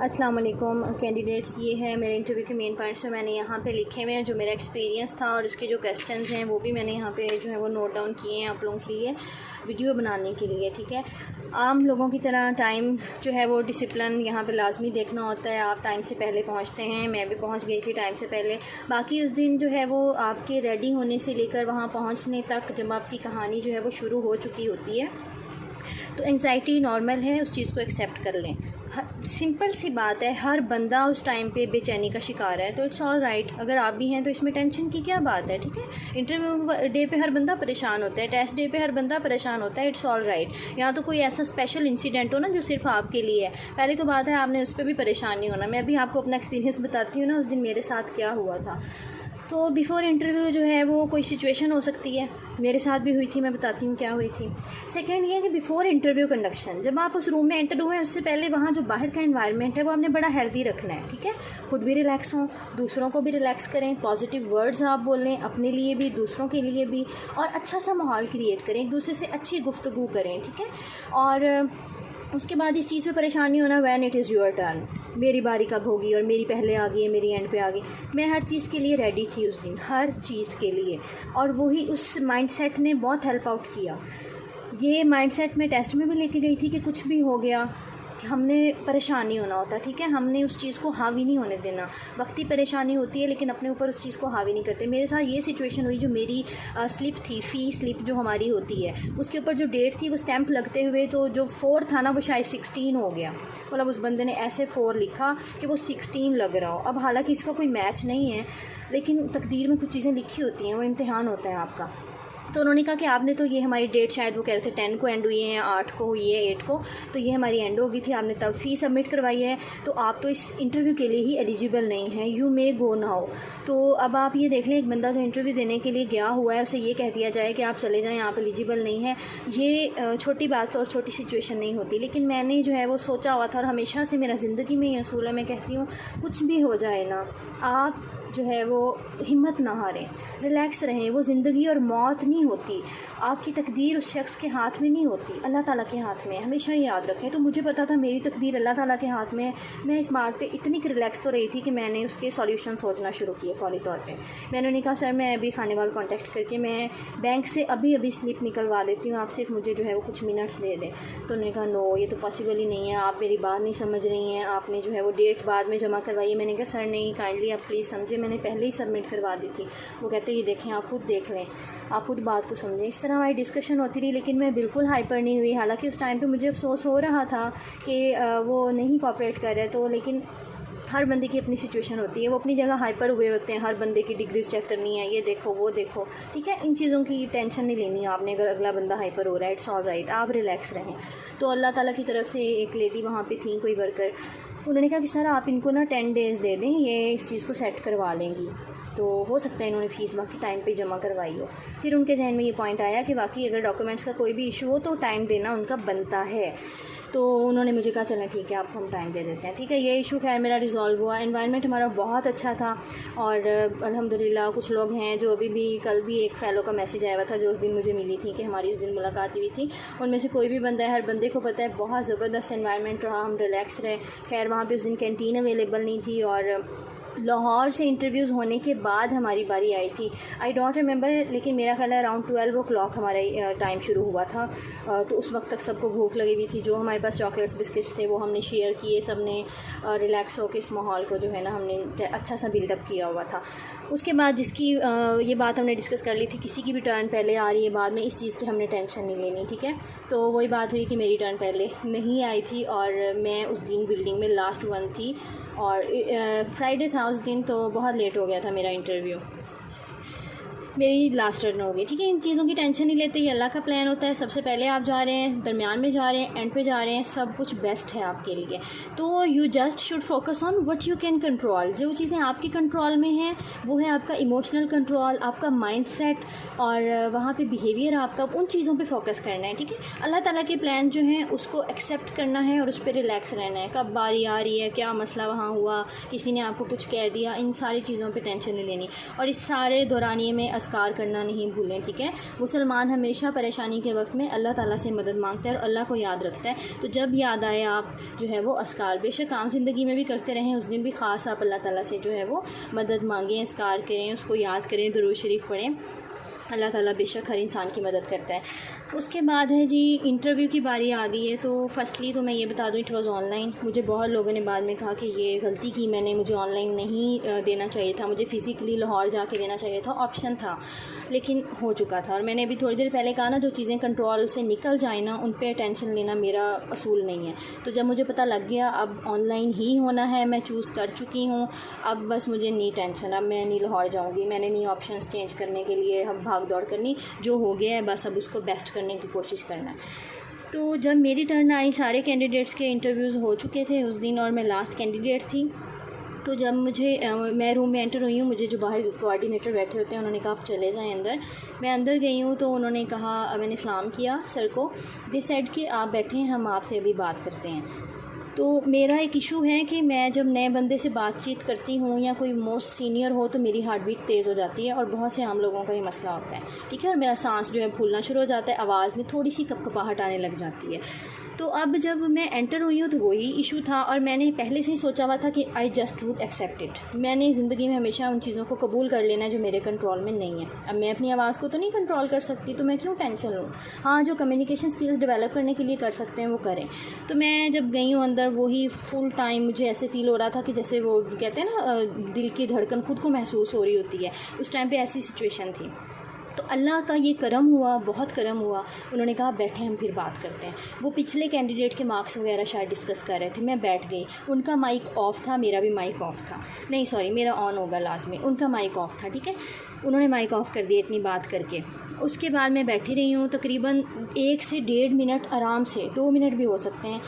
अस्सलाम वालेकुम कैंडिडेट्स, ये है मेरे इंटरव्यू के मेन पॉइंट्स जो मैंने यहाँ पे लिखे हुए हैं, जो मेरा एक्सपीरियंस था और उसके जो क्वेश्चंस हैं वो भी मैंने यहाँ पे जो है वो नोट डाउन किए हैं आप लोगों के लिए वीडियो बनाने के लिए। ठीक है, आम लोगों की तरह टाइम जो है वो डिसिप्लिन यहाँ पे लाजमी देखना होता है। आप टाइम से पहले पहुँचते हैं, मैं भी पहुँच गई थी टाइम से पहले। बाकी उस दिन जो है वो आपके रेडी होने से लेकर वहाँ पहुँचने तक जब आपकी कहानी जो है वो शुरू हो चुकी होती है, तो एंग्जाइटी नॉर्मल है, उस चीज़ को एक्सेप्ट कर लें। सिंपल सी बात है, हर बंदा उस टाइम पे बेचैनी का शिकार है, तो इट्स ऑल राइट। अगर आप भी हैं तो इसमें टेंशन की क्या बात है। ठीक है, इंटरव्यू डे पे हर बंदा परेशान होता है, टेस्ट डे पे हर बंदा परेशान होता है, इट्स ऑल राइट। यहाँ तो कोई ऐसा स्पेशल इंसिडेंट हो ना जो सिर्फ आपके लिए है, पहली तो बात है आपने उस पर भी परेशान नहीं होना। मैं भी आपको अपना एक्सपीरियंस बताती हूँ ना, उस दिन मेरे साथ क्या हुआ था। तो बिफ़ोर इंटरव्यू जो है वो कोई सिचुएशन हो सकती है, मेरे साथ भी हुई थी, मैं बताती हूँ क्या हुई थी। सेकंड ये है कि बिफ़ोर इंटरव्यू कंडक्शन, जब आप उस रूम में एंटर हुए उससे पहले वहाँ जो बाहर का एनवायरनमेंट है वो आपने बड़ा हेल्दी रखना है। ठीक है, खुद भी रिलैक्स हों, दूसरों को भी रिलैक्स करें, पॉजिटिव वर्ड्स आप बोलें अपने लिए भी दूसरों के लिए भी, और अच्छा सा माहौल क्रिएट करें, एक दूसरे से अच्छी गुफ्तगू करें। ठीक है, और उसके बाद इस चीज़ पे परेशानी होना, when it is your turn, मेरी बारी कब होगी और मेरी पहले आ गई है, मेरी एंड पे आ गई। मैं हर चीज़ के लिए रेडी थी उस दिन, हर चीज़ के लिए, और वही उस माइंडसेट ने बहुत हेल्प आउट किया। ये माइंडसेट मैं टेस्ट में भी लेके गई थी कि कुछ भी हो गया हमने परेशान नहीं होना होता। ठीक है, हमने उस चीज़ को हावी नहीं होने देना। वक्ती परेशानी होती है लेकिन अपने ऊपर उस चीज़ को हावी नहीं करते। मेरे साथ ये सिचुएशन हुई, जो मेरी स्लिप थी, फ़ी स्लिप जो हमारी होती है, उसके ऊपर जो डेट थी वो स्टैंप लगते हुए तो जो 4 था ना वो शायद 16 हो गया। मतलब उस बंदे ने ऐसे 4 लिखा कि वो 16 लग रहा हो। अब हालांकि इसका कोई मैच नहीं है, लेकिन तकदीर में कुछ चीज़ें लिखी होती हैं, वो इम्तिहान होता है आपका। तो उन्होंने कहा कि आपने तो ये हमारी डेट शायद वो कह रहे थे 10 को एंड हुई है या 8 को हुई है, 8 को, तो ये हमारी एंड हो गई थी, आपने तब फ़ी सबमिट करवाई है, तो आप तो इस इंटरव्यू के लिए ही एलिजिबल नहीं हैं, यू मे गो नाउ। तो अब आप ये देख लें, एक बंदा जो इंटरव्यू देने के लिए गया हुआ है उसे ये कह दिया जाए कि आप चले जाएँ, आप एलिजिबल नहीं हैं। ये छोटी बात और छोटी सिचुएशन नहीं होती, लेकिन मैंने जो है वो सोचा हुआ था, और हमेशा से मेरा ज़िंदगी में ये असूल है, मैं कहती हूँ कुछ भी हो जाए ना, आप जो है वो हिम्मत ना हारें, रिलैक्स रहें। वो ज़िंदगी और मौत नहीं होती, आपकी तकदीर उस शख्स के हाथ में नहीं होती, अल्लाह ताला के हाथ में है, हमेशा ये याद रखें। तो मुझे पता था मेरी तकदीर अल्लाह ताला के हाथ में है। मैं इस बात पे इतनी रिलैक्स तो रही थी कि मैंने उसके सॉल्यूशन सोचना शुरू किए फौरी तौर पे। मैंने उन्हें कहा सर मैं अभी खाने वाले कॉन्टैक्ट करके मैं बैंक से अभी स्लिप निकलवा देती हूँ, आप सिर्फ मुझे जो है वो कुछ मिनट्स दे दें। तो उन्होंने कहा नो, ये तो पॉसिबल ही नहीं है, आप मेरी बात नहीं समझ रही हैं, आपने जो है वो डेट बाद में जमा करवाई है। मैंने कहा सर नहीं, काइंडली आप प्लीज़ समझे, मैंने पहले ही सबमिट करवा दी थी। वो कहते ये देखें, आप खुद देख लें, आप खुद बात को समझें। इस तरह हमारी डिस्कशन होती रही, लेकिन मैं बिल्कुल हाइपर नहीं हुई। हालांकि उस टाइम पे मुझे अफसोस हो रहा था कि वो नहीं कोऑपरेट कर रहे, तो लेकिन हर बंदे की अपनी सिचुएशन होती है, वो अपनी जगह हाइपर हुए होते हैं। हर बंदे की डिग्रीज चेक करनी है, ये देखो वो देखो। ठीक है, इन चीज़ों की टेंशन नहीं लेनी आपने। अगर अगला बंदा हाइपर हो रहा है, इट्स ऑल राइट, आप रिलैक्स रहें। तो अल्लाह ताला की तरफ से एक लेडी वहाँ पे थी, कोई वर्कर, उन्होंने कहा कि सर आप इनको ना 10 डेज़ दे दें, ये इस चीज़ को सेट करवा लेंगी। तो हो सकता है इन्होंने फ़ीस बाकी टाइम पे जमा करवाई हो। फिर उनके जहन में ये पॉइंट आया कि बाकी अगर डॉक्यूमेंट्स का कोई भी इशू हो तो टाइम देना उनका बनता है। तो उन्होंने मुझे कहा चलें ठीक है, आपको हम टाइम दे देते हैं। ठीक है, ये इशू खैर मेरा रिज़ॉल्व हुआ। एनवायरनमेंट हमारा बहुत अच्छा था, और अल्हम्दुलिल्लाह कुछ लोग हैं जो अभी भी, कल भी एक फ़ेलो का मैसेज आया हुआ था जो उस दिन मुझे मिली थी कि हमारी उस दिन मुलाकात हुई थी, उनमें से कोई भी बंदा है, हर बंदे को पता है बहुत ज़बरदस्त एनवायरनमेंट रहा, हम रिलैक्स रहे। खैर वहाँ पर उस दिन कैंटीन अवेलेबल नहीं थी, और लाहौर से इंटरव्यूज़ होने के बाद हमारी बारी आई थी। आई डोंट रिमेंबर, लेकिन मेरा ख्याल है अराउंड 12 o'clock हमारा टाइम शुरू हुआ था। तो उस वक्त तक सबको भूख लगी हुई थी। जो हमारे पास चॉकलेट्स बिस्किट्स थे वो हमने शेयर किए, सब ने रिलैक्स होकर इस माहौल को जो है ना हमने अच्छा सा बिल्डअप किया हुआ था। उसके बाद जिसकी ये बात हमने डिस्कस कर ली थी, किसी की भी टर्न पहले आ रही है बाद में, इस चीज़ की हमने टेंशन नहीं लेनी। ठीक है, तो वही बात हुई कि मेरी टर्न पहले नहीं आई थी, और मैं उस दिन बिल्डिंग में लास्ट वन थी, और फ्राइडे था उस दिन, तो बहुत लेट हो गया था मेरा इंटरव्यू, मेरी लास्ट टर्न हो गई। ठीक है, इन चीज़ों की टेंशन नहीं लेते, ये अल्लाह का प्लान होता है। सबसे पहले आप जा रहे हैं, दरमियान में जा रहे हैं, एंड पे जा रहे हैं, सब कुछ बेस्ट है आपके लिए। तो you just should focus on what you can control. जो चीज़ें आपके कंट्रोल में हैं वो है आपका इमोशनल कंट्रोल, आपका माइंडसेट, और वहाँ पे बिहेवियर आपका, उन चीज़ों पे फोकस करना है। ठीक है, अल्लाह ताला के प्लान जो हैं उसको एक्सेप्ट करना है और उस पर रिलैक्स रहना है। कब बारी आ रही है, क्या मसला वहाँ हुआ, किसी ने आपको कुछ कह दिया, इन सारी चीज़ों पर टेंशन नहीं लेनी। और इस सारे दौरानिए में अस्कार करना नहीं भूलें, ठीक है। मुसलमान हमेशा परेशानी के वक्त में अल्लाह ताला से मदद मांगता है और अल्लाह को याद रखता है। तो जब याद आए आप जो है वो अस्कार बेशक आम ज़िंदगी में भी करते रहें, उस दिन भी ख़ास आप अल्लाह ताला से जो है वो मदद मांगें, अस्कार करें, उसको याद करें, दुरूद शरीफ पढ़ें। अल्लाह ताला बेशक हर इंसान की मदद करता है। उसके बाद है जी इंटरव्यू की बारी आ गई है। तो फर्स्टली तो मैं ये बता दूँ, इट वाज़ ऑनलाइन। मुझे बहुत लोगों ने बाद में कहा कि ये गलती की मैंने, मुझे ऑनलाइन नहीं देना चाहिए था, मुझे फ़िज़िकली लाहौर जाके देना चाहिए था, ऑप्शन था, लेकिन हो चुका था। और मैंने अभी थोड़ी देर पहले कहा ना, जो चीज़ें कंट्रोल से निकल जाए ना, उन पर टेंशन लेना मेरा असूल नहीं है। तो जब मुझे पता लग गया अब ऑनलाइन ही होना है, मैं चूज़ कर चुकी हूँ, अब बस मुझे नहीं टेंशन, अब मैं नहीं लाहौर जाऊँगी, मैंने नहीं ऑप्शंस चेंज करने के लिए हम भाग दौड़ करनी, जो हो गया है बस अब उसको बेस्ट करने की कोशिश करना है। तो जब मेरी टर्न आई, सारे कैंडिडेट्स के इंटरव्यूज़ हो चुके थे उस दिन और मैं लास्ट कैंडिडेट थी। तो जब मैं रूम में एंटर हुई हूँ, मुझे जो बाहर कोऑर्डिनेटर बैठे होते हैं उन्होंने कहा आप चले जाएं अंदर। मैं अंदर गई हूँ तो उन्होंने कहा, मैंने सलाम किया सर को, दे सेड कि आप बैठे हैं, हम आपसे अभी बात करते हैं। तो मेरा एक इशू है कि मैं जब नए बंदे से बातचीत करती हूँ या कोई मोस्ट सीनियर हो तो मेरी हार्ट बीट तेज़ हो जाती है और बहुत से आम लोगों का ये मसला होता है, ठीक है। और मेरा सांस जो है फूलना शुरू हो जाता है, आवाज़ में थोड़ी सी कपकपाहट आने लग जाती है। तो अब जब मैं एंटर हुई हूँ तो वही इशू था और मैंने पहले से ही सोचा हुआ था कि I just would accept it. मैंने ज़िंदगी में हमेशा उन चीज़ों को कबूल कर लेना है जो मेरे कंट्रोल में नहीं है। अब मैं अपनी आवाज़ को तो नहीं कंट्रोल कर सकती, तो मैं क्यों टेंशन लूँ। हाँ, जो कम्युनिकेशन स्किल्स डेवलप करने के लिए कर सकते हैं वो करें। तो मैं जब गई हूँ अंदर, वही फुल टाइम मुझे ऐसे फ़ील हो रहा था कि जैसे वो कहते हैं ना, दिल की धड़कन खुद को महसूस हो रही होती है, उस टाइम पर ऐसी सिचुएशन थी। तो अल्लाह का ये करम हुआ, बहुत करम हुआ। उन्होंने कहा बैठे हम फिर बात करते हैं। वो पिछले कैंडिडेट के मार्क्स वगैरह शायद डिस्कस कर रहे थे, मैं बैठ गई। उनका माइक ऑफ था, मेरा भी माइक ऑफ था, नहीं सॉरी मेरा ऑन होगा लास्ट में, उनका माइक ऑफ था, ठीक है। उन्होंने माइक ऑफ कर दिया इतनी बात करके। उसके बाद मैं बैठी रही हूँ तकरीबन 1 से 1.5 मिनट, आराम से 2 मिनट भी हो सकते हैं।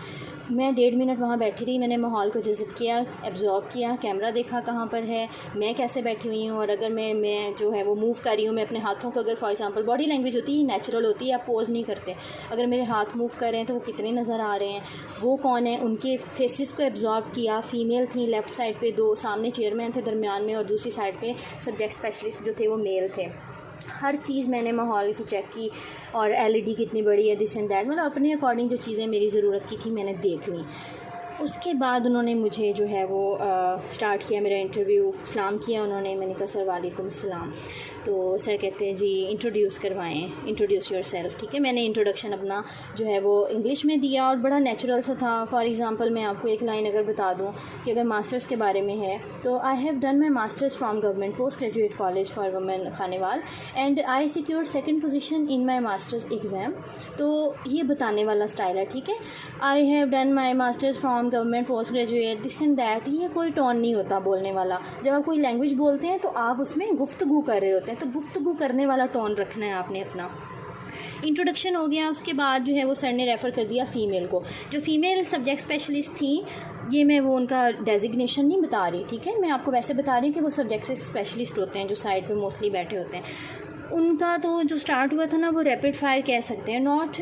मैं 1.5 मिनट वहाँ बैठी रही। मैंने माहौल को जज़ब किया, एब्जॉर्ब किया, कैमरा देखा कहाँ पर है, मैं कैसे बैठी हुई हूँ, और अगर मैं जो है वो मूव कर रही हूँ, मैं अपने हाथों को, अगर फॉर एग्जांपल बॉडी लैंग्वेज होती है नेचुरल होती है, आप पोज नहीं करते, अगर मेरे हाथ मूव कर रहे हैं तो वो कितने नज़र आ रहे हैं, वो कौन है, उनके फेसेस को एब्जॉर्ब किया। फ़ीमेल थी लेफ़्ट साइड पर, 2 सामने चेयरमैन थे दरमियान में, और दूसरी साइड पर सब्जेक्ट स्पेशलिस्ट जो थे वो मेल थे। हर चीज़ मैंने माहौल की चेक की, और एलईडी कितनी बड़ी है, दिस एंड दैट, मतलब अपने अकॉर्डिंग जो चीज़ें मेरी ज़रूरत की थी मैंने देख ली। उसके बाद उन्होंने मुझे जो है वो स्टार्ट किया मेरा इंटरव्यू। सलाम किया उन्होंने, मैंने कहा सर वालेकुम सलाम। तो सर कहते हैं जी इंट्रोड्यूस करवाएं, इंट्रोड्यूस योरसेल्फ, ठीक है। मैंने इंट्रोडक्शन अपना जो है वो इंग्लिश में दिया और बड़ा नेचुरल सा था। फॉर एग्जांपल मैं आपको एक लाइन अगर बता दूं कि अगर मास्टर्स के बारे में है तो I have done my masters from government post graduate college for women Khanewal and I secured 2nd position in my masters exam. तो ये बताने वाला स्टाइल है, ठीक है। I have done my masters from government post graduate this and that, ये कोई tone नहीं होता बोलने वाला। जब आप कोई लैंग्वेज बोलते हैं तो आप उसमें गुफ्तगू कर रहे होते हैं, तो गुफ्तगू करने वाला टोन रखना है आपने अपना। इंट्रोडक्शन हो गया, उसके बाद जो है वो सर ने रेफ़र कर दिया फ़ीमेल को। जो फ़ीमेल सब्जेक्ट स्पेशलिस्ट थी, ये मैं वो उनका डेजिग्नेशन नहीं बता रही, ठीक है, मैं आपको वैसे बता रही हूँ कि वो सब्जेक्ट स्पेशलिस्ट होते हैं जो साइड पे मोस्टली बैठे होते हैं। उनका तो जो स्टार्ट हुआ था ना वो रैपिड फायर कह सकते हैं, नॉट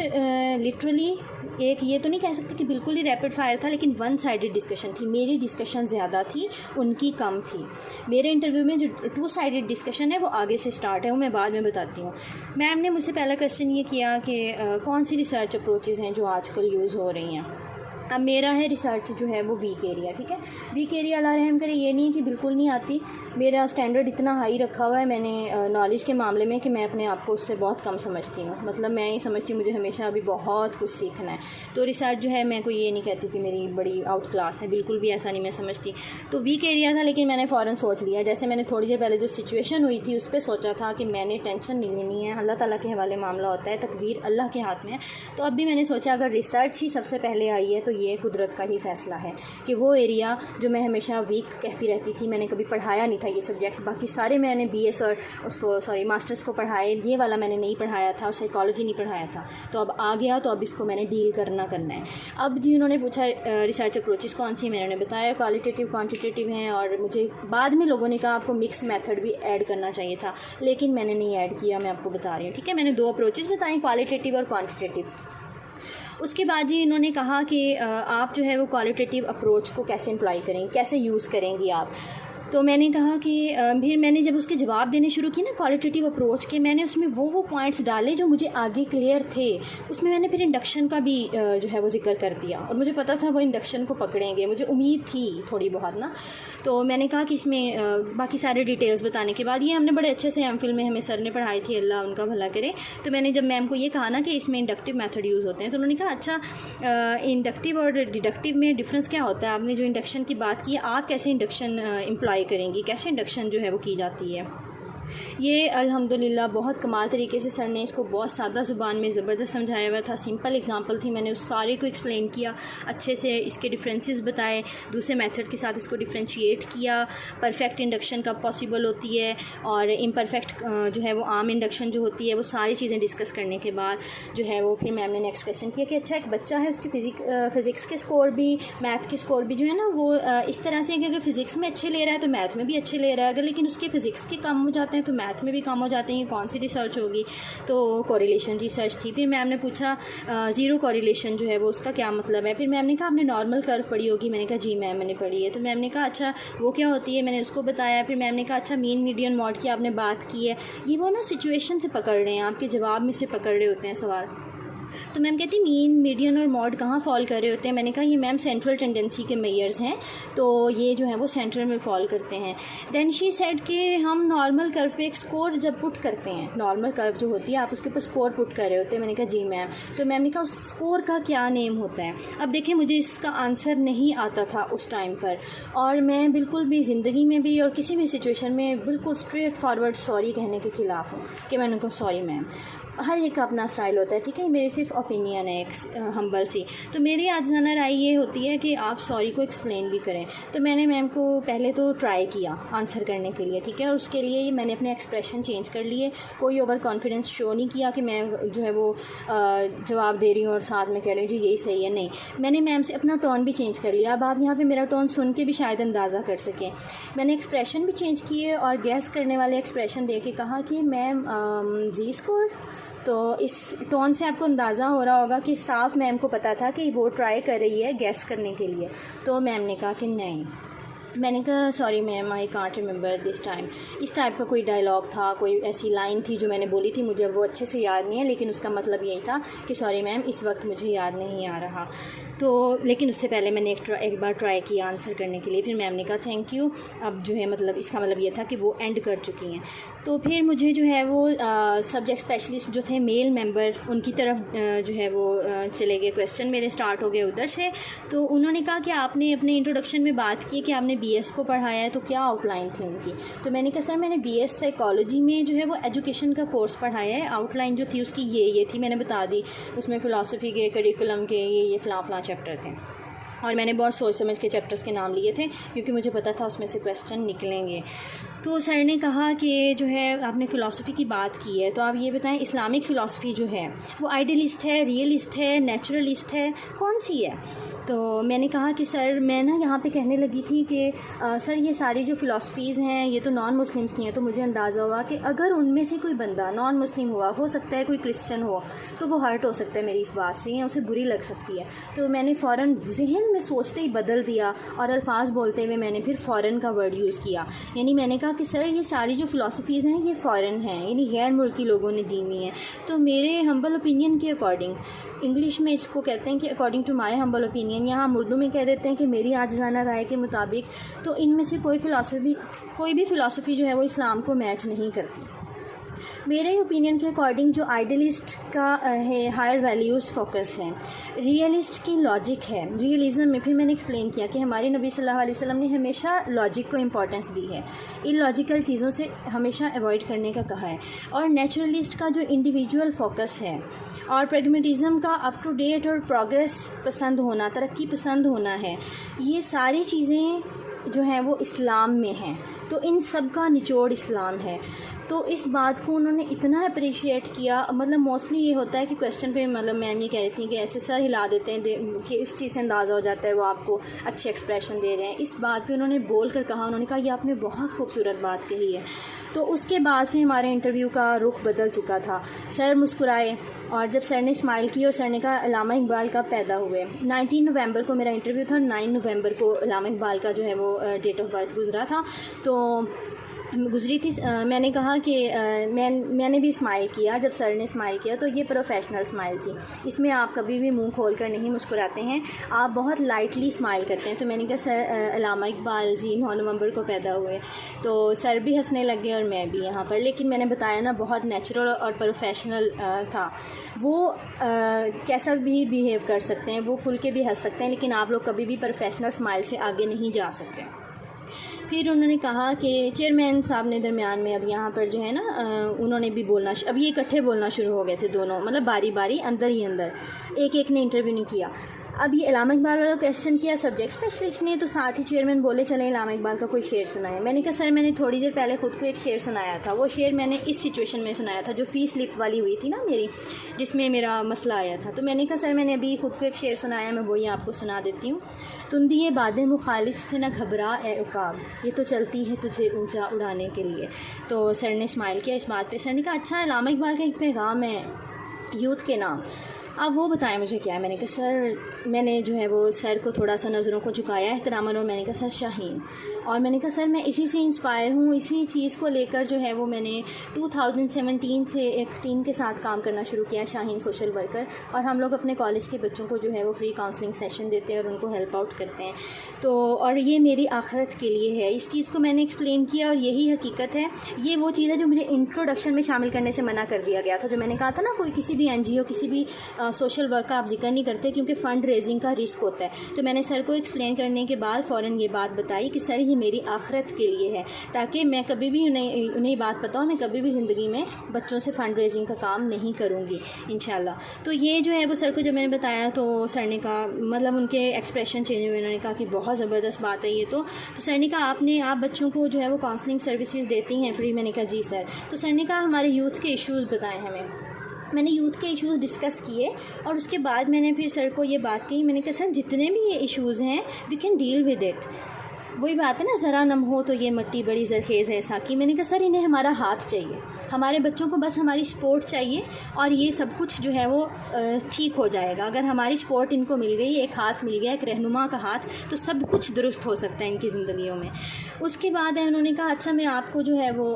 लिटरली, एक ये तो नहीं कह सकते कि बिल्कुल ही रैपिड फायर था, लेकिन 1 साइडेड डिस्कशन थी। मेरी डिस्कशन ज़्यादा थी, उनकी कम थी। मेरे इंटरव्यू में जो 2 साइडेड डिस्कशन है वो आगे से स्टार्ट है, वो मैं बाद में बताती हूँ। मैम ने मुझसे पहला क्वेश्चन ये किया कि कौन सी रिसर्च अप्रोचेस हैं जो आजकल यूज़ हो रही हैं। अब मेरा है रिसर्च जो है वो वीक एरिया, ठीक है। वीक एरिया अल्लाह रहम करे, ये नहीं कि बिल्कुल नहीं आती, मेरा स्टैंडर्ड इतना हाई रखा हुआ है मैंने नॉलेज के मामले में कि मैं अपने आप को उससे बहुत कम समझती हूँ। मतलब मैं ये समझती हूँ मुझे हमेशा अभी बहुत कुछ सीखना है। तो रिसर्च जो है मैं कोई ये नहीं कहती कि मेरी बड़ी आउट क्लास है, बिल्कुल भी ऐसा नहीं मैं समझती। तो वीक एरिया था, लेकिन मैंने फ़ौरन सोच लिया, जैसे मैंने थोड़ी देर पहले जो सिचुएशन हुई थी उस पर सोचा था कि मैंने टेंशन नहीं लेनी है, अल्लाह ताला के हवाले मामला होता है, तकदीर अल्लाह के हाथ में है। तो अब भी मैंने सोचा अगर रिसर्च ही सबसे पहले आई है तो ये कुदरत का ही फ़ैसला है कि वो एरिया जो मैं हमेशा वीक कहती रहती थी, मैंने कभी पढ़ाया नहीं था ये सब्जेक्ट। बाकी सारे मैंने बीएस और मास्टर्स को पढ़ाए, ये वाला मैंने नहीं पढ़ाया था और साइकोलॉजी नहीं पढ़ाया था। तो अब आ गया, तो अब इसको मैंने डील करना है। अब जी उन्होंने पूछा रिसर्च अप्रोचेस कौन सी, मैंने बताया क्वालिटेटिव क्वान्टिटेटिव हैं, और मुझे बाद में लोगों ने कहा आपको मिक्स मेथड भी ऐड करना चाहिए था, लेकिन मैंने नहीं ऐड किया, मैं आपको बता रही हूँ, ठीक है। मैंने 2 अप्रोचेस बताई, क्वालिटेटिव और क्वान्टिटेटिव। उसके बाद जी इन्होंने कहा कि आप जो है वो क्वालिटेटिव अप्रोच को कैसे एम्प्लॉय करेंगे, कैसे यूज़ करेंगी आप। तो मैंने कहा कि फिर मैंने जब उसके जवाब देने शुरू किए ना क्वालिटेटिव अप्रोच के, मैंने उसमें वो पॉइंट्स डाले जो मुझे आगे क्लियर थे। उसमें मैंने फिर इंडक्शन का भी जो है वो जिक्र कर दिया, और मुझे पता था वो इंडक्शन को पकड़ेंगे, मुझे उम्मीद थी थोड़ी बहुत ना। तो मैंने कहा कि इसमें बाकी सारे डिटेल्स बताने के बाद, ये हमने बड़े अच्छे से एमफिल में हमें सर ने पढ़ाई थी, अल्लाह उनका भला करे। तो मैंने जब मैम को ये कहा ना कि इसमें इंडक्टिव मेथड यूज़ होते हैं, तो उन्होंने कहा अच्छा इंडक्टिव और डिडक्टिव में डिफरेंस क्या होता है? आपने जो इंडक्शन की बात की, आप कैसे इंडक्शन इम्प्लॉय करेंगी, कैसे इंडक्शन जो है वो की जाती है? ये अल्हम्दुलिल्लाह बहुत कमाल तरीके से सर ने इसको बहुत सादा ज़ुबान में ज़बरदस्त समझाया हुआ था। सिंपल एग्जांपल थी, मैंने उस सारे को एक्सप्लेन किया अच्छे से, इसके डिफरेंसेस बताए, दूसरे मेथड के साथ इसको डिफरेंशिएट किया, परफेक्ट इंडक्शन कब पॉसिबल होती है और इम्परफेक्ट जो है वो आम इंडक्शन जो होती है, वो सारी चीज़ें डिस्कस करने के बाद जो है वो फिर मैम ने नेक्स्ट क्वेश्चन किया कि अच्छा एक बच्चा है, उसके फ़िज़िक्स के स्कोर भी, मैथ के स्कोर भी जो है ना वो इस तरह से कि अगर फ़िज़िक्स में अच्छे ले रहा है तो मैथ में भी अच्छे ले रहा है, अगर लेकिन उसके फ़िज़िक्स के कम हो जाते हैं तो मैथ में भी कम हो जाते हैं, कौन सी रिसर्च होगी? तो कोरिलेशन रिसर्च थी। फिर मैम ने पूछा ज़ीरो कोरिलेशन जो है वो उसका क्या मतलब है? फिर मैम ने कहा आपने नॉर्मल कर्व पढ़ी होगी। मैंने कहा जी मैम मैंने पढ़ी है। तो मैम ने कहा अच्छा वो क्या होती है? मैंने उसको बताया। फिर मैम ने कहा अच्छा मीन मीडियन मॉड की आपने बात की है, ये वो ना सिचुएशन से पकड़ रहे हैं, आपके जवाब में से पकड़ रहे होते हैं सवाल। तो मैम कहती मीन मीडियन और मॉड कहाँ फॉल कर रहे होते हैं? मैंने कहा ये मैम सेंट्रल टेंडेंसी के मेयर्स हैं, तो ये जो है वो सेंट्रल में फॉल करते हैं। देन शी सेड कि हम नॉर्मल कर्व पे एक स्कोर जब पुट करते हैं, नॉर्मल कर्व जो होती है आप उसके ऊपर स्कोर पुट कर रहे होते हैं। मैंने कहा जी मैम। तो मैम ने कहा उस स्कोर का क्या नेम होता है? अब देखिए मुझे इसका आंसर नहीं आता था उस टाइम पर, और मैं बिल्कुल भी ज़िंदगी में भी और किसी भी सिचुएशन में बिल्कुल स्ट्रेट फॉरवर्ड सॉरी कहने के ख़िलाफ़ हूँ कि मैंने कहा सॉरी मैम। हर एक का अपना स्टाइल होता है, ठीक है, मेरी सिर्फ ओपिनियन है एक हम्बल सी। तो मेरी आजज़ाना राय ये होती है कि आप सॉरी को एक्सप्लेन भी करें। तो मैंने मैम को पहले तो ट्राई किया आंसर करने के लिए, ठीक है, और उसके लिए मैंने अपने एक्सप्रेशन चेंज कर लिए, कोई ओवर कॉन्फिडेंस शो नहीं किया कि मैं जो है वो जवाब दे रही हूँ और साथ में कह रही हूँ जी यही सही है, नहीं, मैंने मैम से अपना टोन भी चेंज कर लिया। अब आप यहाँ पर मेरा टोन सुन के भी शायद अंदाज़ा कर सकें। मैंने एक्सप्रेशन भी चेंज किए और गैस करने वाले एक्सप्रेशन दे के कहा कि मैम जी स्कोर। तो इस टोन से आपको अंदाज़ा हो रहा होगा कि साफ मैम को पता था कि वो ट्राई कर रही है गैस करने के लिए। तो मैम ने कहा कि नहीं। मैंने कहा sorry ma'am I can't remember this time. इस टाइप का कोई डायलॉग था, कोई ऐसी लाइन थी जो मैंने बोली थी, मुझे वो अच्छे से याद नहीं है, लेकिन उसका मतलब यही था कि सॉरी मैम इस वक्त मुझे याद नहीं आ रहा। तो लेकिन उससे पहले मैंने एक बार ट्राई किया आंसर करने के लिए। फिर मैम ने कहा थैंक यू। अब जो है मतलब इसका मतलब ये था कि वो एंड कर चुकी हैं। तो फिर मुझे जो है वो सब्जेक्ट स्पेशलिस्ट जो थे मेल मेंबर, उनकी तरफ जो है वो चले गए, क्वेश्चन मेरे स्टार्ट हो गए उधर से। तो उन्होंने कहा कि आपने अपने इंट्रोडक्शन में बात की कि आपने बीएस को पढ़ाया है, तो क्या आउटलाइन थी उनकी? तो मैंने कहा सर मैंने बीएस साइकोलॉजी में जो है वो एजुकेशन का कोर्स पढ़ाया है, आउटलाइन जो थी उसकी ये थी, मैंने बता दी। उसमें फ़िलासफ़ी के, करिकुलम के ये फ़लाँ चैप्टर थे, और मैंने बहुत सोच समझ के चैप्टर्स के नाम लिए थे क्योंकि मुझे पता था उसमें से क्वेश्चन निकलेंगे। तो सर ने कहा कि जो है आपने फ़िलासफ़ी की बात की है, तो आप ये बताएं इस्लामिक फ़िलासफ़ी जो है वो आइडियलिस्ट है, रियलिस्ट है, नेचुरलिस्ट है, कौन सी है? तो मैंने कहा कि सर मैं ना यहाँ पे कहने लगी थी कि सर ये सारी जो फ़िलासफ़ीज़ हैं ये तो नॉन मुस्लिम्स की हैं, तो मुझे अंदाज़ा हुआ कि अगर उनमें से कोई बंदा नॉन मुस्लिम हुआ, हो सकता है कोई क्रिश्चियन हो, तो वो हर्ट हो सकता है मेरी इस बात से या उसे बुरी लग सकती है। तो मैंने फ़ौरन जहन में सोचते ही बदल दिया और अल्फाज बोलते हुए मैंने फिर फ़ौरन का वर्ड यूज़ किया। यानी मैंने कहा कि सर ये सारी जो फ़िलासफ़ीज़ हैं ये फ़ौरन हैं, यानी गैर मुल्की लोगों ने दी हुई हैं। तो मेरे हम्बल ओपिनियन के अकॉर्डिंग, इंग्लिश में इसको कहते हैं कि according to my humble opinion, यहाँ हम उर्दू में कह देते हैं कि मेरी आजिज़ाना राय के मुताबिक, तो इनमें से कोई भी फ़िलासफ़ी जो है वो इस्लाम को मैच नहीं करती। मेरे ओपिनियन के अकॉर्डिंग जो आइडियलिस्ट का है हायर वैल्यूज़ फोकस है, रियलिस्ट की लॉजिक है, रियलिज़म में फिर मैंने एक्सप्लेन किया कि हमारे नबी सल्लल्लाहु अलैहि वसल्लम ने हमेशा लॉजिक को इम्पोर्टेंस दी है, इलॉजिकल चीज़ों से हमेशा अवॉइड करने का कहा है। और नेचुरलिस्ट का जो इंडिविजुअल फोकस है और प्रैग्मेटिज़म का अप टू डेट और प्रोग्रेस पसंद होना, तरक्की पसंद होना है, ये सारी चीज़ें जो हैं वो इस्लाम में हैं। तो इन सब का निचोड़ इस्लाम है। तो इस बात को उन्होंने इतना अप्रिशिएट किया। मतलब मोस्टली ये होता है कि क्वेश्चन पे मतलब मैम ये कह रही थी कि ऐसे सर हिला देते हैं कि इस चीज़ से अंदाज़ा हो जाता है वो आपको अच्छे एक्सप्रेशन दे रहे हैं। इस बात पे उन्होंने बोल कर कहा, उन्होंने कहा ये आपने बहुत खूबसूरत बात कही है। तो उसके बाद से हमारे इंटरव्यू का रुख बदल चुका था। सर मुस्कुराए और जब सर ने स्माइल की और सर ने कहा अल्लामा इकबाल कब पैदा हुए। 19 नवंबर को मेरा इंटरव्यू था, 9 नवंबर को अल्लामा इकबाल का जो है वो डेट ऑफ बर्थ गुजरा था। तो गुजरी थी। मैंने कहा कि मैंने भी स्माइल किया। जब सर ने स्माइल किया तो ये प्रोफेशनल स्माइल थी, इसमें आप कभी भी मुंह खोलकर नहीं मुस्कुराते हैं, आप बहुत लाइटली स्माइल करते हैं। तो मैंने कहा सर अल्लामा इकबाल जी 9 नवंबर को पैदा हुए। तो सर भी हंसने लगे और मैं भी यहाँ पर। लेकिन मैंने बताया ना बहुत नेचुरल और प्रोफेशनल था। वो कैसा भी बिहेव कर सकते हैं, वो खुल के भी हंस सकते हैं, लेकिन आप लोग कभी भी प्रोफेशनल स्माइल से आगे नहीं जा सकते। फिर उन्होंने कहा कि चेयरमैन साहब ने दरमियान में अब यहाँ पर जो है ना उन्होंने भी बोलना, अब ये इकट्ठे बोलना शुरू हो गए थे दोनों, मतलब बारी बारी अंदर ही अंदर, एक एक ने इंटरव्यू नहीं किया। अब ये अल्लामा इकबाल वाला क्वेश्चन किया सब्जेक्ट स्पेशलिस्ट ने, तो साथ ही चेयरमैन बोले चले अल्लामा इकबाल का कोई शेर सुनाए। मैंने कहा सर मैंने थोड़ी देर पहले ख़ुद को एक शेर सुनाया था, वो शेर मैंने इस सिचुएशन में सुनाया था जो फ़ी स्लिप वाली हुई थी ना मेरी, जिसमें मेरा मसला आया था। तो मैंने कहा सर मैंने अभी ख़ुद को एक शेर सुनाया, मैं वही आपको सुना देती हूँ। तुंदी बादे मुखालिफ से न घबरा ए उकाब, ये तो चलती है तुझे ऊंचा उड़ाने के लिए। तो सर ने स्माइल किया इस बात पे। सर ने कहा अच्छा अल्लामा इकबाल का एक पैगाम है यूथ के नाम, आप वो बताएं मुझे क्या है। मैंने कहा सर, मैंने जो है वो सर को थोड़ा सा नज़रों को झुकाया एहतरामन, और मैंने कहा सर शाहीन। और मैंने कहा सर मैं इसी से इंस्पायर हूँ, इसी चीज़ को लेकर जो है वो मैंने 2017 से एक टीम के साथ काम करना शुरू किया, शाहीन सोशल वर्कर, और हम लोग अपने कॉलेज के बच्चों को जो है वो फ्री काउंसलिंग सेशन देते हैं और उनको हेल्प आउट करते हैं। तो और ये मेरी आखिरत के लिए है, इस चीज़ को मैंने एक्सप्लेन किया और यही हकीकत है। ये वो चीज़ है जो मुझे इंट्रोडक्शन में शामिल करने से मना कर दिया गया था, जो मैंने कहा था ना कोई किसी भी NGO किसी भी सोशल वर्क का आप जिक्र नहीं करते क्योंकि फ़ंड रेजिंग का रिस्क होता है। तो मैंने सर को एक्सप्लेन करने के बाद फ़ौरन ये बात बताई कि सर ये मेरी आखिरत के लिए है, ताकि मैं कभी भी उन्हें बात बताऊँ, मैं कभी भी ज़िंदगी में बच्चों से फ़ंड रेजिंग का काम नहीं करूँगी इंशाल्लाह। तो ये जो है वो सर को जब मैंने बताया तो सर ने कहा, मतलब उनके एक्सप्रेशन चेंज हुए, उन्होंने कहा कि बहुत ज़बरदस्त बात है ये तो सर ने कहा आप बच्चों को जो है वो काउंसलिंग सर्विसेज देती हैं फ्री। मैंने कहा जी सर। तो सर ने कहा हमारे यूथ के इश्यूज़ बताएं हमें। मैंने यूथ के इश्यूज़ डिस्कस किए और उसके बाद मैंने फिर सर को ये बात कही, मैंने कहा सर जितने भी ये इश्यूज़ हैं we can deal with it. वही बात है ना, ज़रा नम हो तो ये मिट्टी बड़ी ज़रखेज़ है साकी। मैंने कहा सर इन्हें हमारा हाथ चाहिए, हमारे बच्चों को बस हमारी सपोर्ट चाहिए और ये सब कुछ जो है वो ठीक हो जाएगा। अगर हमारी सपोर्ट इनको मिल गई, एक हाथ मिल गया, एक रहनुमा का हाथ, तो सब कुछ दुरुस्त हो सकता है इनकी ज़िंदगियों में। उसके बाद उन्होंने कहा अच्छा मैं आपको जो है वो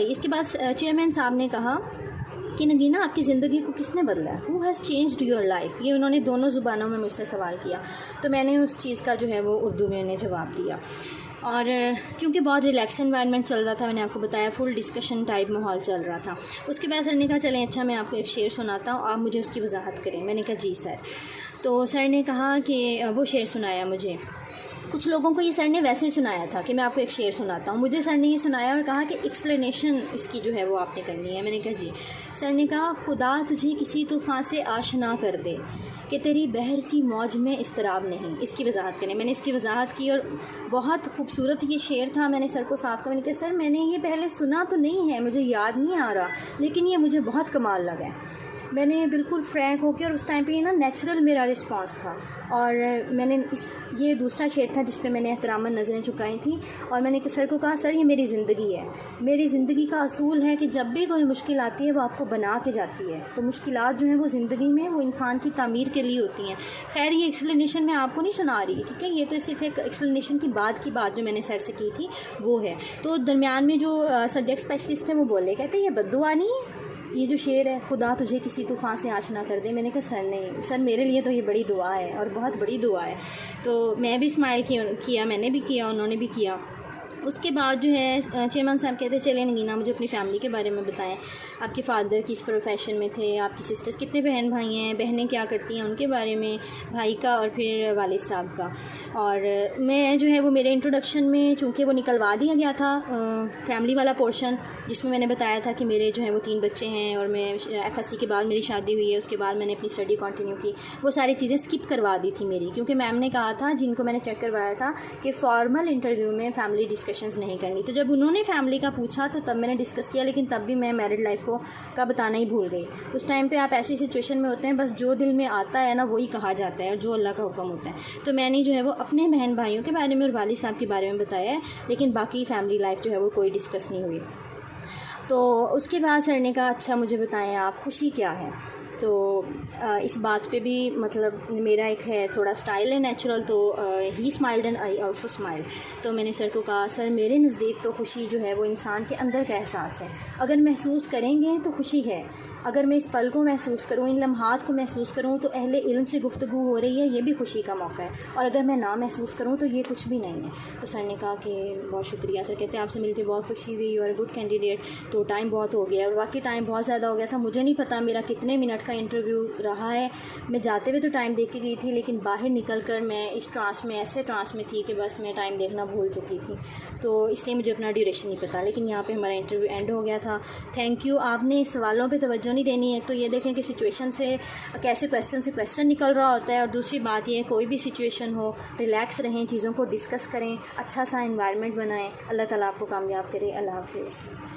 इसके बाद चेयरमैन साहब ने कहा कि नगीना आपकी ज़िंदगी को किसने बदला है, who has changed your life. ये उन्होंने दोनों ज़ुबानों में मुझसे सवाल किया, तो मैंने उस चीज़ का जो है वो उर्दू में उन्हें जवाब दिया। और क्योंकि बहुत रिलैक्स एनवायरनमेंट चल रहा था, मैंने आपको बताया फुल डिस्कशन टाइप माहौल चल रहा था। उसके बाद सर ने कहा चलें अच्छा मैं आपको एक शेर सुनाता हूँ, आप मुझे उसकी वजाहत करें। मैंने कहा जी सर। तो सर ने कहा कि वो शेर सुनाया मुझे। कुछ लोगों को ये सर ने वैसे ही सुनाया था कि मैं आपको एक शेर सुनाता हूँ, मुझे सर ने ये सुनाया और कहा कि एक्सप्लेनेशन इसकी जो है वो आपने करनी है। मैंने कहा जी। सर ने कहा खुदा तुझे किसी तूफ़ान से आशना कर दे कि तेरी बहर की मौज में इस्तराब नहीं, इसकी वजाहत करें। मैंने इसकी वजाहत की और बहुत खूबसूरत ये शेर था। मैंने सर को साफ कहा, मैंने कहा सर मैंने ये पहले सुना तो नहीं है, मुझे याद नहीं आ रहा, लेकिन ये मुझे बहुत कमाल लगा है। मैंने बिल्कुल फ्रैंक होकर, और उस टाइम पे ना नेचुरल मेरा रिस्पांस था। और मैंने ये दूसरा शेर था जिस पे मैंने एहतरामन नज़रें झुकाई थी और मैंने सर को कहा सर ये मेरी ज़िंदगी है, मेरी ज़िंदगी का असूल है कि जब भी कोई मुश्किल आती है वो आपको बना के जाती है। तो मुश्किलात जो हैं वो ज़िंदगी में वो इंसान की तामीर के लिए होती हैं। खैर ये एक्सप्लेनेशन मैं आपको नहीं सुना रही, ठीक है, ये तो सिर्फ एक एक्सप्लेनेशन की बात जो मैंने सर से की थी वो है। तो दरमियान में जो सब्जेक्ट स्पेशलिस्ट है वो बोले, कहते ये बद्दुआ नहीं है, ये जो शेर है खुदा तुझे किसी तूफ़ान से आशना कर दे। मैंने कहा सर नहीं सर, मेरे लिए तो ये बड़ी दुआ है और बहुत बड़ी दुआ है। तो मैं भी स्माइल किया, मैंने भी किया, उन्होंने भी किया। उसके बाद जो है चेयरमैन साहब कहते चले नगीना मुझे अपनी फ़ैमिली के बारे में बताएं। आपके फादर किस प्रोफेशन में थे, आपकी सिस्टर्स कितने बहन भाई हैं, बहनें क्या करती हैं उनके बारे में, भाई का और फिर वालिद साहब का। और मैं जो है वो मेरे इंट्रोडक्शन में चूँकि वो निकलवा दिया गया था फैमिली वाला पोर्शन, जिसमें मैंने बताया था कि मेरे जो है वो 3 बच्चे हैं और मैं FSC के बाद मेरी शादी हुई है, उसके बाद मैंने अपनी स्टडी कंटिन्यू की, वो सारी चीज़ें स्किप करवा दी थी मेरी, क्योंकि मैम ने कहा था जिनको मैंने चेक करवाया था कि फॉर्मल इंटरव्यू में फैमिली डिस्कशंस नहीं करनी। तो जब उन्होंने फैमिली का पूछा तो तब मैंने डिस्कस किया, लेकिन तब भी मैं मैरिड लाइफ का बताना ही भूल गई। उस टाइम पे आप ऐसी सिचुएशन में होते हैं, बस जो दिल में आता है ना वही कहा जाता है और जो अल्लाह का हुक्म होता है। तो मैंने जो है वो अपने बहन भाइयों के बारे में और वालिद साहब के बारे में बताया है, लेकिन बाकी फैमिली लाइफ जो है वो कोई डिस्कस नहीं हुई। तो उसके बाद सर ने कहा अच्छा मुझे बताएं आप खुशी क्या है। तो इस बात पे भी मतलब मेरा एक है थोड़ा स्टाइल है नेचुरल, तो ही smiled and I also smile. तो मैंने सर को कहा सर मेरे नज़दीक तो खुशी जो है वो इंसान के अंदर का एहसास है, अगर महसूस करेंगे तो खुशी है, अगर मैं इस पल को महसूस करूँ, इन लम्हात को महसूस करूँ तो अहले इल्म से गुफ्तगू हो रही है, ये भी खुशी का मौका है, और अगर मैं ना महसूस करूँ तो ये कुछ भी नहीं है। तो सर ने कहा कि बहुत शुक्रिया सर, कहते हैं आपसे मिलकर बहुत खुशी हुई और गुड कैंडिडेट। तो टाइम बहुत हो गया और वाकई टाइम बहुत ज़्यादा हो गया था, मुझे नहीं पता मेरा कितने मिनट का इंटरव्यू रहा है। मैं जाते हुए तो टाइम देख के गई थी, लेकिन बाहर निकल कर मैं इस ट्रांस में ऐसे ट्रांस में थी कि बस मैं टाइम देखना भूल चुकी थी, तो इसलिए मुझे अपना ड्यूरेशन नहीं पता। लेकिन यहाँ पे हमारा इंटरव्यू एंड हो गया था। Thank you. आपने सवालों पे तवज्जो नहीं देनी है, तो ये देखें कि सिचुएशन से कैसे क्वेश्चन से क्वेश्चन निकल रहा होता है, और दूसरी बात ये है कोई भी सिचुएशन हो रिलैक्स रहें, चीज़ों को डिस्कस करें, अच्छा सा एनवायरनमेंट बनाएं। अल्लाह ताला आपको कामयाब करे। अल्लाह हाफिज़।